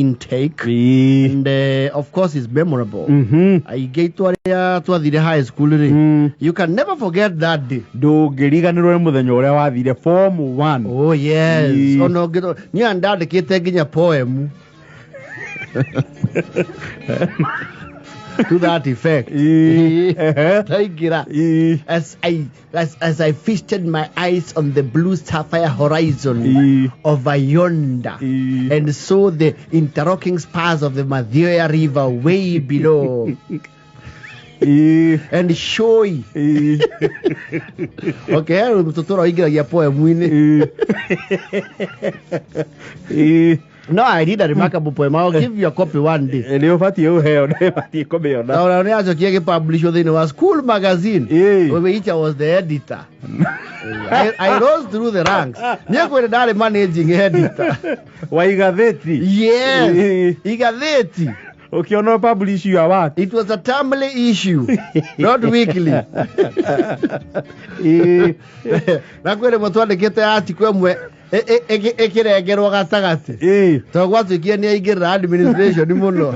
intake, and of course it's memorable. I get to the high school. You can never forget that day. Do geriganirwo muthenyo uria wathire form 1. Oh yes. Oh no, ni anda ndikite nginya poem to that effect. As I feasted my eyes on the blue sapphire horizon over yonder, and saw the interlocking spars of the Madeira River way below. And showy. Okay, mtoto aigira poem No, I did a remarkable poem. I'll give you a copy one day. Now, I published in a school magazine. Where I was the editor. I rose through the ranks. I managing editor. Why gazeti? Yes, gazeti. Okay, you know publish you what? It was a timely issue, not weekly. Nakwere mtu andikite article mwe ekiregerwo gatagati to gwatukia ni aigira administration muno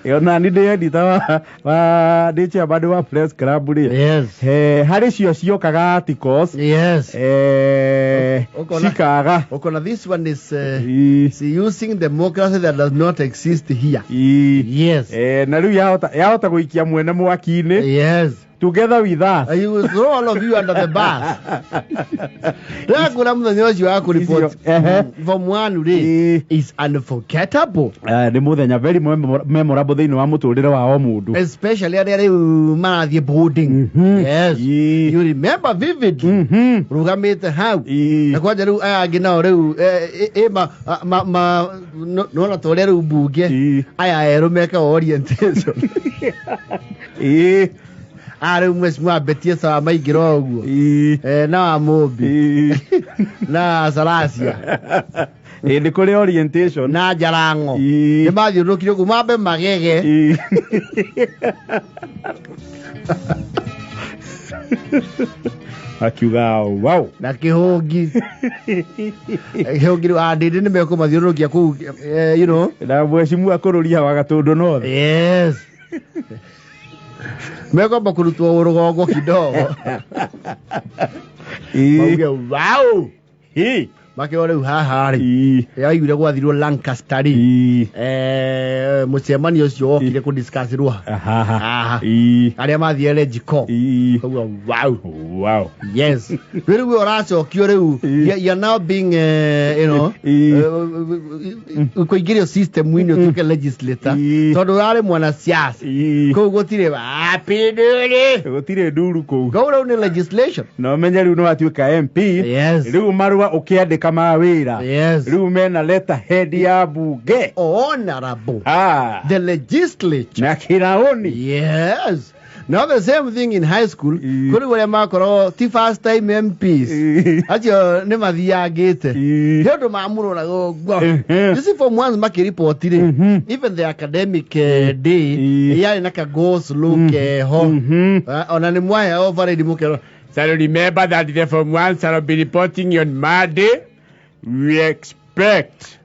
yona ni de editor wa dicha bado wa press club ri. Yes. Hari cio kaga articles. Yes. Shikaga okona this one is using democracy that does not exist here. Yes. Na riu yahota guikia mwene mwaki-ini. Yes. Together with us. You will throw all of you under the bus. From one day is unforgettable. The muthenya very memorable thini wa muturire wa o mundu. Especially at the boarding. Yes. You remember vividly. Rugamite how. Na kwaje ru agina ru no na tole ru buge. Aya eromeka orientation. Are mwa betia sa maigiro oguo na amobi na salasia ni kuri orientation na jarango ni mathiurukire kuma be magege akiuga wow na kihongi ndindi ni meko mathiurukia ku you know na mwecimu akururia wa gatundu no. Yes. Meko bakurutwa urugongo kidogo. Wow. Make ore hahari. Yaigire gwathirwo Lancaster ri. Mucemanio ucio wokire ku discuss ruha. Aria mathiere jiko. Wow. Yes. Riu we oracokio riu. You now being you know kuingirio system wini tuke legislator. Tondu ari mwana siasa. Ko gutire apidure. Gutire nduru ko. Go down in legislation. No menya riu no atuika MP. Yes. Riu marua ukiandika mawira. Yes. Riu mena letterhead ya bunge. Honorable. The legislature. Na kiraoni. Yes. Now the same thing in high school. Kuri wale makoro ti first time MPs. Acho ne mathiagite. Ndio maamuro na go. You see from once makiriport ire. Even the academic day ya naka go look home. Ona ni mwaya over mukero. So remember that the from once shall be reporting on Monday. We expect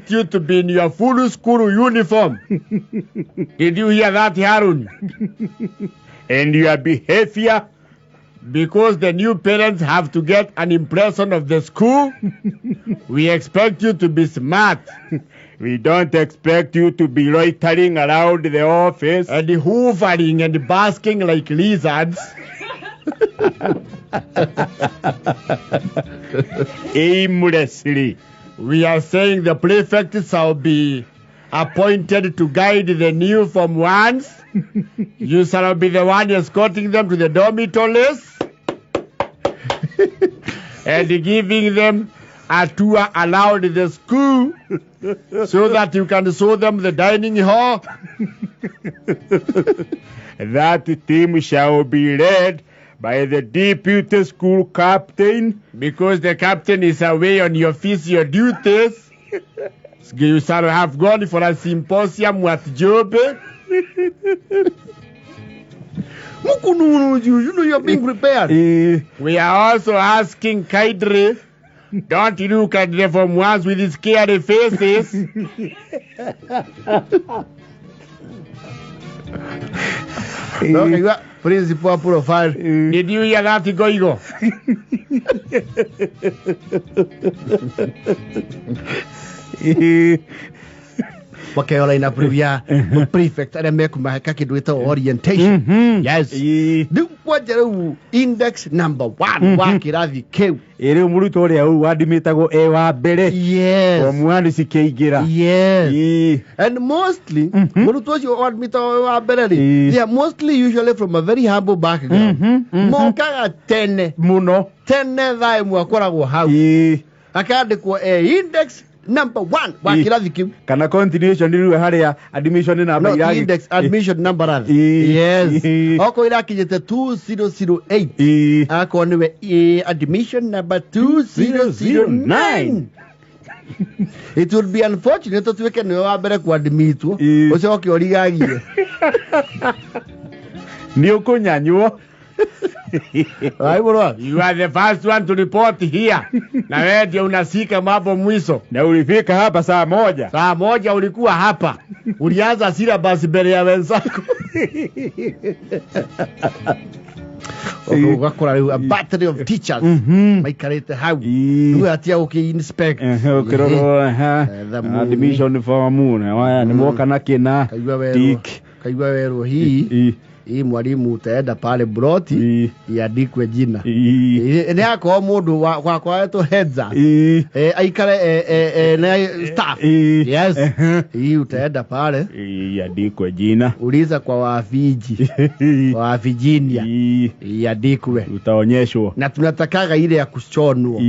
you to be in your full school uniform. Did you hear that, Harun? And your behavior, because the new parents have to get an impression of the school. We expect you to be smart. We don't expect you to be loitering around the office and hoovering and basking like lizards. Aimlessly. We are saying the prefect shall be appointed to guide the new form ones. You shall be the one escorting them to the dormitories and giving them a tour around the school so that you can show them the dining hall. That team shall be led by the deputy school captain, because the captain is away on official duties. You shall have gone for a symposium at Jobe. You know you're being prepared. We are also asking kindly Don't look at the form ones with scary faces. Okay, you are principal profile. Did you hear that, Goigo? Wakaola ina previa prefect and make my kakidwita orientation. Yes. Do what index number 1 wakirathi keu. Ere muruto ore au wadimitago e wa mbere. Yes. Omwani sikeigira. Yes. And mostly muruto ucio wadimitago wa mbere they are mostly usually from a very humble background. Mokaga tene Muno. tene thai mwakoragwo hau. Akandikwo index number 1 wakirathi keu. Kana continuation riu haria admission number iragi. Index admission number rather. Yes. Oko irakinyete 2008. Ako niwe admission number 2009. It would be unfortunate to weke niwe wa mbere kwa admitwo. Ucio okiorigagie. Ni ukunyanywo. You are the first one to report here. Na wewe ndio unasika mambo mwiso. Na ulifika hapa saa 1. Saa 1 ulikuwa hapa. Ulianza syllabus mbele ya wenzako. Ugakora a battery of teachers maikarite hau. Ndio atia uki-inspect. Ukiroro admission form na ni mwoka na kina. Kaigwa wero hii mwalimu utaenda pale broti iandikwe jina. Ni yako mundu kwa eto heads up. Aikare na staff. Yes. Hii utaenda pale iandikwe jina. Uliza kwa wafiji. Wa Virginia. Iandikwe. Utaonyeshwa. Na tunatakaga ile ya kushonwa.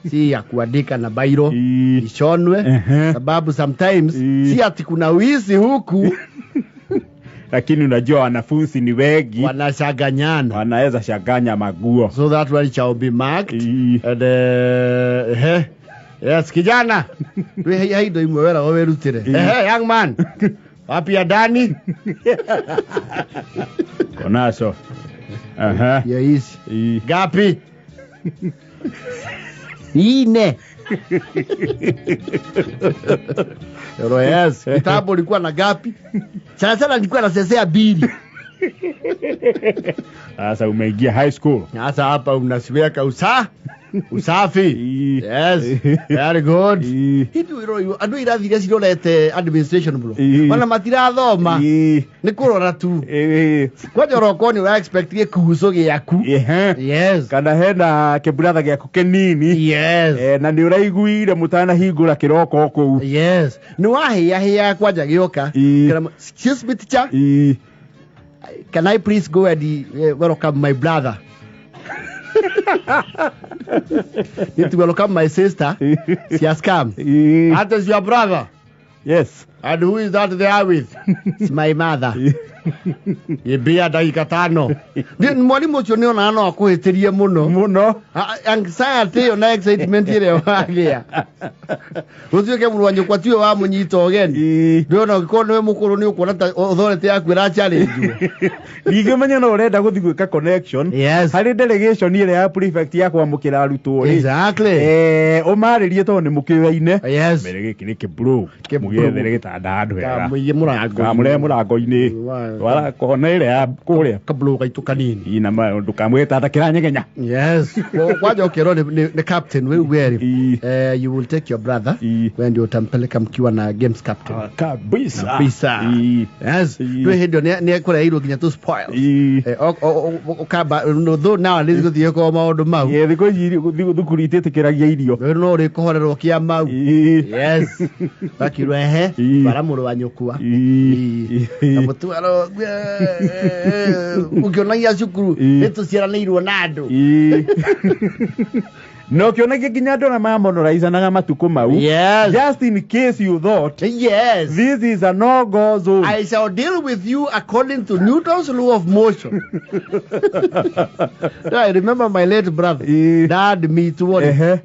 Si ya kuandika na bairo. Ishonwe sababu sometimes si ati kuna wizi huku. Lakini unajua wanafunzi ni wengi, wanashaganyana, wanaweza shaganya maguo, so that one shall be marked. And yes kijana wewe ndio imwera wewe rutire young man wapi ya Dani konaso yes gapi ine yes kitabu ilikuwa na gapi sana nilikuwa na sesea 2. Sasa umeingia high school. Sasa hapa unasiweka usafi. Yes. Very good. Hidu iro adu irathire cirorete administration bro. Wana matirathoma. Ni kurora tu. Kwaje rokoni wa expect kuhuso giaku. Yes. Kana hena kibratha giaku kenini. Yes. Na ni uraiguire mutana hingura kiroko oku. Yes. Ni wahia kwaje gioka. Excuse me teacher. Can I please go and welcome my brother? Need to welcome my sister. She has come. That is your brother? Yes. And who is that they are with? It's my mother. Ibia dakika 5. Mwalimu ucio ni ona no akuhitirie muno. Anxiety yo na excitement ile wagia. Ucio ke muru wanyu kwatio wa munyito ogeni. Ndio no gikono we mukuru ni ukona authority yaku ira challenge. Ndigimenya no urenda guthi gwika connection. Yes. Hari delegation ile ya prefect ya kwamukira aruto. Exactly. Umaririe to ni mukiweine. Yes. Merege kinike bro. Mugethere gitanda andu hega. Kamure murango-ini. Wala kona ile ya kuria kablo gaitu kanini ina ma ndukamweta takiranyegenya. Yes. Kwaje ukero the captain wewe you will take your brother when you utampeleka mkiwa na games captain. Kabisa. Yes. Wewe ndio ni kura hilo kinya to spoil. Okaba no now let's go thie ko maundu mau. Thiko yiri thukuri tikiragia irio. Wewe no ri kuhorerwo kia mau. Yes. Bakirwe bara muru wa nyukua. Amutwaro ukionagia cukuru nituciaranirwo na andu. No kionagia kinya andu na mamonorize matuko mau. Yes. Just in case you thought. Yes. This is a no-go zone. I shall deal with you according to Newton's law of motion. I remember my late brother. Dad me too.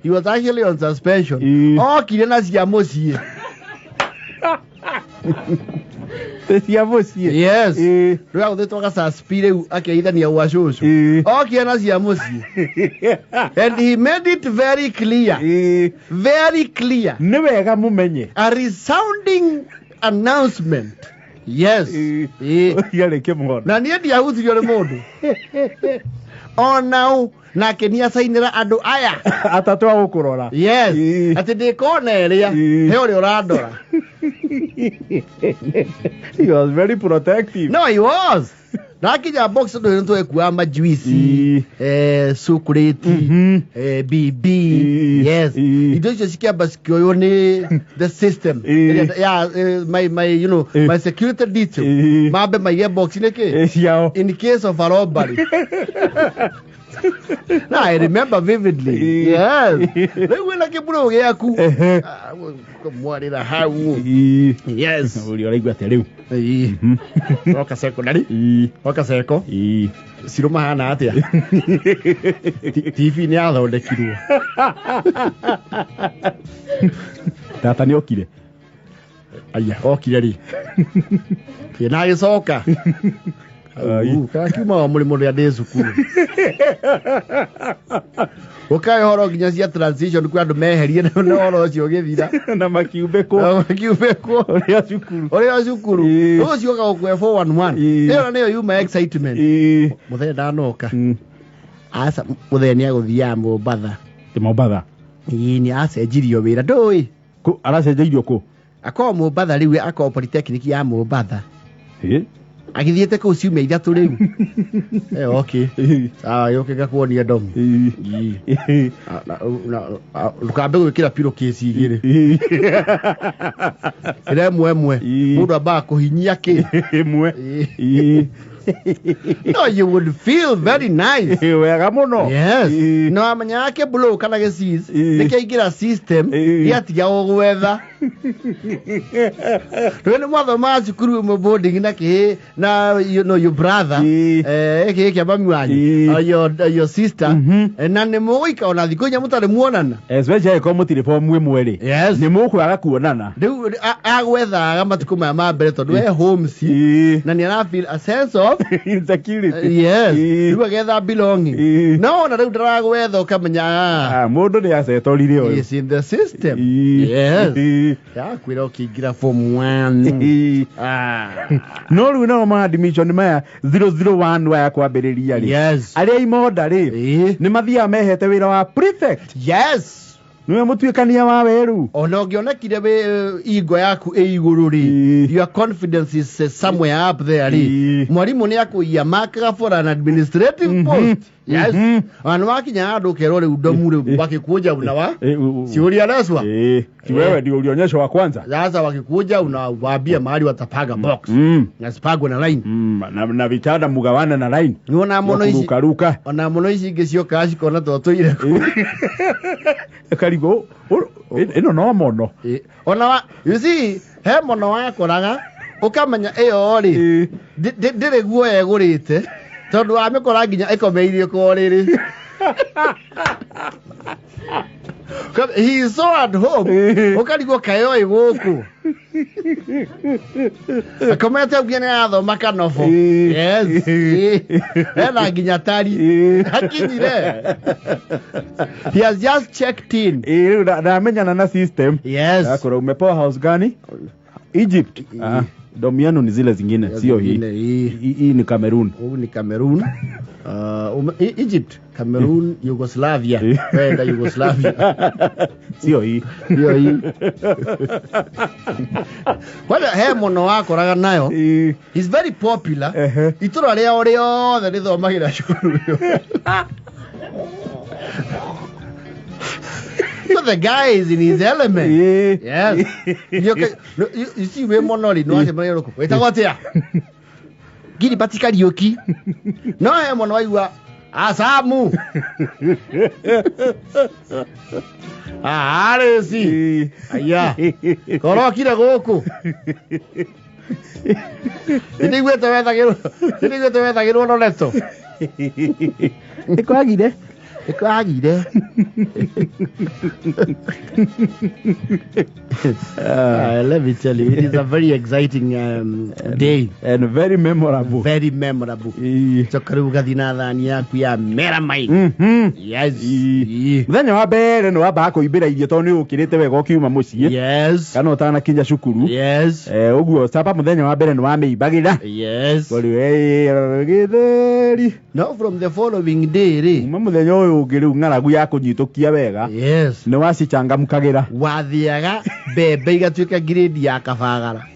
He was actually on suspension. Oh, kilena cia mucie. cia muciĩ. Yes. Rĩu agũthĩtwo gacaspĩ rĩu akĩithania gwa cũcũ. Okia cia muciĩ. And he made it very clear. Very clear. Nĩ wega mũmenye. A resounding announcement. Yes. Yarĩkia mũhono. Na niĩ ndiahutirio nĩ mũndũ. Onau nake nĩ acainĩra andũ aya atatũ a gũkũrora. Yes. Atĩ ndĩkona ĩrĩa he ũrĩa ũrandora. He was very protective. No, he was. Nakinya box ndo twekuwa majuici, chocolate, BB. Yes. Indo icio cikiamba cikioyo ni the system. Yeah, my my security detail. Mabe my box neke. In case of a robbery. No, I remember vividly. Yes. Rĩu wĩna kĩburo gĩaku. Mwarĩra hau. Yes. Uri ũraigua atĩa rĩu? Oka secondary. Oka seko. Ciro mahana atĩa? TV nĩ athondekirwo. Tata nĩ okire. Aya, okire rĩ. Kĩna gĩcoka. Kiuma mũrĩmo rĩa ndĩ cukuru. Ũkae horo nginya cia transition kwa andũ meherie na horo ũcio ũgĩthira na makiumbĩkwo ũrĩa cukuru ũcio ũgagũkwe 411 ĩyo nĩyo yuma excitement mũthenya ndanoka asa mũthenya nĩ agũthiaga Mombatha nĩ acenjirio wĩra ndũĩ aracenjeirio kũ akorwo Mombatha rĩu akorwo polytechnic ya Mombatha agithiete kũ ciumia ithatũ rĩu okay yoke ngakuonia ndomu ndukambe gwĩkĩra pillowcase igĩrĩ ĩmwe mũndũ ambaga kũhinyia ĩmwe. No, you would feel very nice. Wega mũno. Yes. No amenya yake blow kana gĩcis nĩkĩaingĩra system gĩatiga gũgwetha. Rĩu mwathoma cukuru mu boarding na kĩ na your brother kĩamba mwanyu your sister na nĩ mũgũika ona thikũ inya mũtarĩ muonana. Especially ko mũtirĩ form ĩmwe rĩ. Yes. Nĩ mũkwaga kuonana. Rĩu agwethaga matukũ maya ma mbere tondũ we homes na nĩ ara feel a sense of insecurity. Yes. Rĩu agetha belonging. No na rĩu ndaragwetha ũkamenya mũndũ nĩ acetorire ũyũ. Is in the system. Yes. Ya kwĩra ũkĩingĩra form 1. No rĩu no ma admission maya 001 waya kwambĩrĩria rĩ. Yes. Arĩa imoda rĩ nĩ mathiaga mehete wĩra wa prefect. Yes. Niwe mũtuĩkania wa weru. Ona ũngĩonekire ego yaku igũrũ rĩ, your confidence is somewhere up there rĩ. Mwarimũ nĩ akũiya makaga for an administrative post. Yes. Ana wakinya handũ kerwo rĩu ndomu rĩu wakikuja unawa. Ciũria leswa. Ti wewe ndio ulionyesha wa kwanza. Sasa wakikuja unawaambia mahali watapanga box. Na sipagwe na line. Na vitanda mugawana na line. Niona mono ici. Ruka. Ona mono ici ingĩcioka acikona tũtũire ku. Karigo. Ino no mono. Ona you see he mono wakoraga ukamenya ĩyo rĩ ndĩrĩ guoya ĩgũrĩte tondu amĩkora nginya ĩkomeirie kwa rĩrĩ. He is so at home. Ukarigwo kayo igũkũ. Akomete nginya nĩ athoma kanofo. Yes. Ena nginya tari. Hakinyire. He has just checked in. Ndamenyana na system. Yes. Akora umepoa house gani? Egypt. Domiano ni zile zingine, sio hii. Hii ni Cameroon. Huu ni Cameroon. Egypt, Cameroon, Yugoslavia. Wenda Yugoslavia. Sio hii. Sio hii. Wala he mono wakoraga nayo. He's very popular. Itura rĩa rĩothe rĩthomagĩra cukuru yo. So the guy is in his element. Yes. You see we monori no ase manero ko. Wetagwo atia? Giri batika rioki. No he mono waigua asamu. Aresi. Aya. Korokire gũkũ. Ndigwete wethagĩrwo no neto. Nĩkwagire. Ikagire. Let me tell you, it is a very exciting day and very memorable. Very memorable. So karuga thani yaku ya meramine. Yes. Muthenya wa mbere no wamba kuimbira irio to ni ukirite wega ukiuma mucii. Yes. Kana utana kinya cukuru. Yes. Uguo sapa muthenya wa mbere no wameibagira. Yes. No, from the following day muthenya uyu ungiru ngaragu ya kunyitukia wega. Yes. Ni wacichangamukagira. Wathiaga bebe igatuika grade ya kabagara.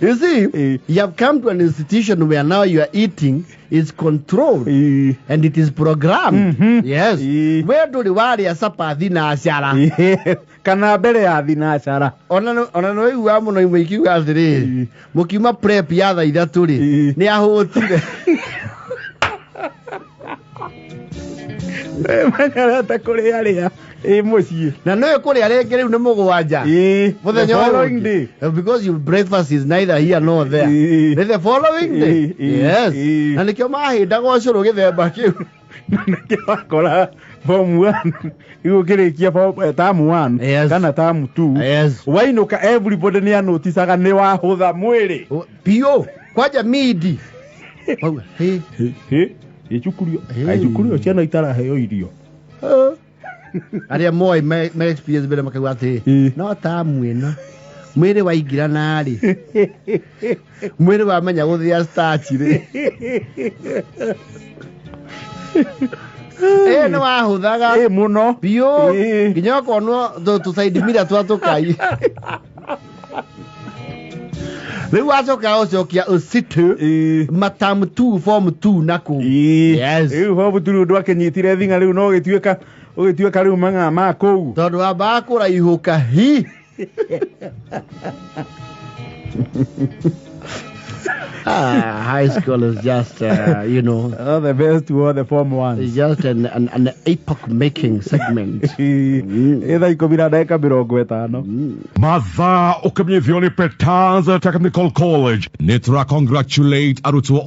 You see, you have come to an institution where now you are eating is controlled and it is programmed. Yes. Where do the warrior sapa thina aciara? Kana mbere ya thina aciara. Ona no igua muno imwikiuga athiri. Mukiuma prep ya tha ithatu ri ni ahutire. Makarata kuri aria mucii na no kuri aria ngere ni mugwanja muthenya following day because your breakfast is neither here nor there. The following day. Yes. Na nikio mahinda gocuru githemba kiu nikio form 1 igukirikia term 1 kana term 2. Yes. Wainuka everybody ni anotisaga ni wahutha mwiri pio kwaja midi ichukurio ciana itaraheo irio aria moi me experience bele makagwa ati no tamu ino mwiri waingira nari mwiri wamenya guthia starch ri no wahuthaga muno pio nginya konwo tu side mira twatukai Riu wacoka ucokia usitu matam 2 form 2 naku. Yes. Riu form 2 ndu akenyitire thinga riu no gituika riu manga ma kou. Tondu wamba kura ihuka hi. High school is just, you know, all the best to all the form 1s. It's just an epoch-making segment. Mathaa ukimnyithioni Petanza Technical College. Nitra congratulate arutwo